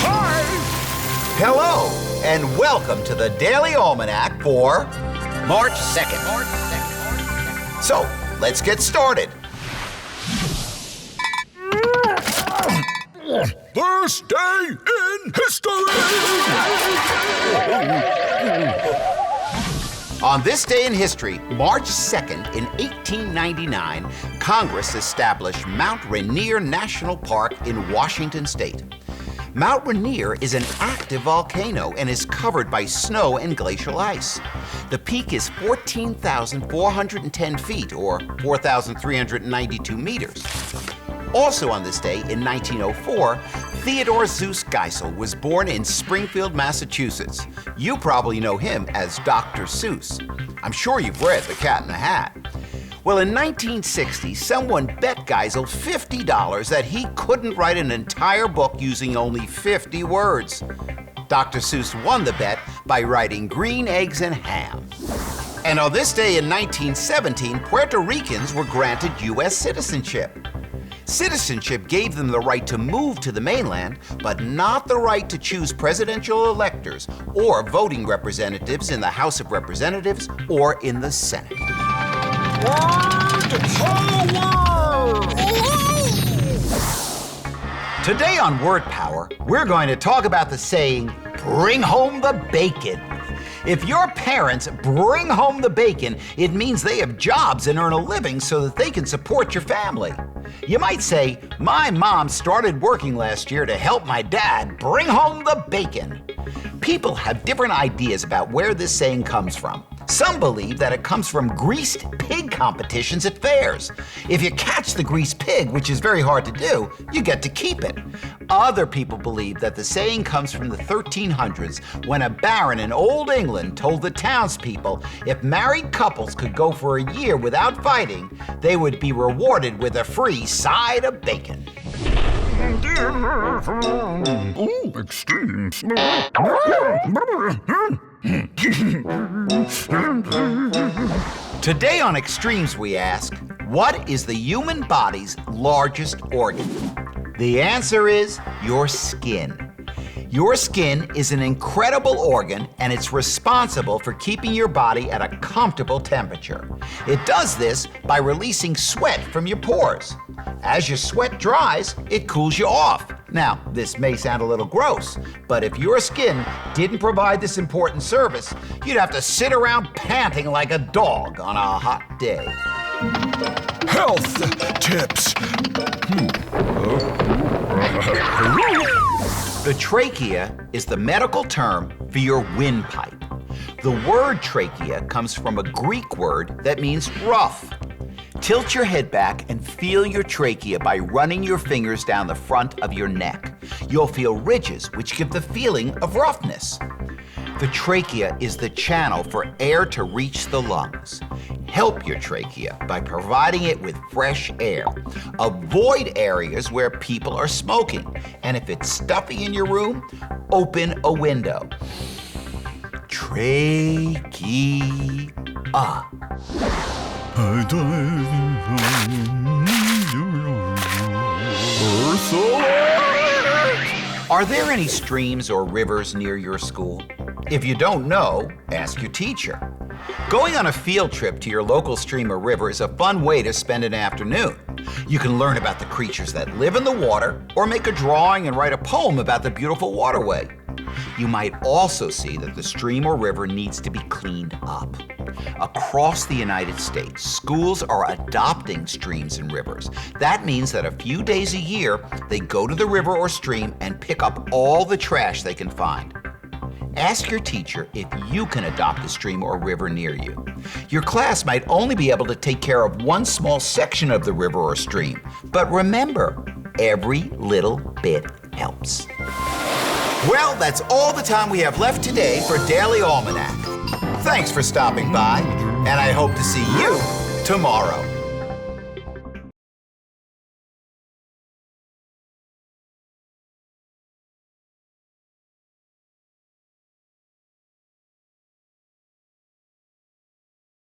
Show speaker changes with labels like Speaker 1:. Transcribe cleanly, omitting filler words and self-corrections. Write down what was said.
Speaker 1: Hi!
Speaker 2: Hello, and welcome to the Daily Almanac for March 2nd. So, let's get started.
Speaker 1: This day in history!
Speaker 2: On this day in history, March 2nd, in 1899, Congress established Mount Rainier National Park in Washington State. Mount Rainier is an active volcano and is covered by snow and glacial ice. The peak is 14,410 feet, or 4,392 meters. Also on this day, in 1904, Theodor Seuss Geisel was born in Springfield, Massachusetts. You probably know him as Dr. Seuss. I'm sure you've read The Cat in the Hat. Well, in 1960, someone bet Geisel $50 that he couldn't write an entire book using only 50 words. Dr. Seuss won the bet by writing Green Eggs and Ham. And on this day in 1917, Puerto Ricans were granted U.S. citizenship. Citizenship gave them the right to move to the mainland, but not the right to choose presidential electors or voting representatives in the House of Representatives or in the Senate. Today on Word Power, we're going to talk about the saying, bring home the bacon. If your parents bring home the bacon, it means they have jobs and earn a living so that they can support your family. You might say, my mom started working last year to help my dad bring home the bacon. People have different ideas about where this saying comes from. Some believe that it comes from greased pig competitions at fairs. If you catch the greased pig, which is very hard to do, you get to keep it. Other people believe that the saying comes from the 1300s, when a baron in Old England told the townspeople if married couples could go for a year without fighting, they would be rewarded with a free side of bacon.
Speaker 1: Ooh, extremes.
Speaker 2: Today on Extremes, we ask, what is the human body's largest organ? The answer is your skin. Your skin is an incredible organ, and it's responsible for keeping your body at a comfortable temperature. It does this by releasing sweat from your pores. As your sweat dries, it cools you off. Now, this may sound a little gross, but if your skin didn't provide this important service, you'd have to sit around panting like a dog on a hot day.
Speaker 1: Health tips.
Speaker 2: The trachea is the medical term for your windpipe. The word trachea comes from a Greek word that means rough. Tilt your head back and feel your trachea by running your fingers down the front of your neck. You'll feel ridges, which give the feeling of roughness. The trachea is the channel for air to reach the lungs. Help your trachea by providing it with fresh air. Avoid areas where people are smoking. And if it's stuffy in your room, open a window. Trachea. Are there any streams or rivers near your school? If you don't know, ask your teacher. Going on a field trip to your local stream or river is a fun way to spend an afternoon. You can learn about the creatures that live in the water, or make a drawing and write a poem about the beautiful waterway. You might also see that the stream or river needs to be cleaned up. Across the United States, schools are adopting streams and rivers. That means that a few days a year, they go to the river or stream and pick up all the trash they can find. Ask your teacher if you can adopt a stream or river near you. Your class might only be able to take care of one small section of the river or stream, but remember, every little bit helps. Well, that's all the time we have left today for Daily Almanac. Thanks for stopping by, and I hope to see you tomorrow.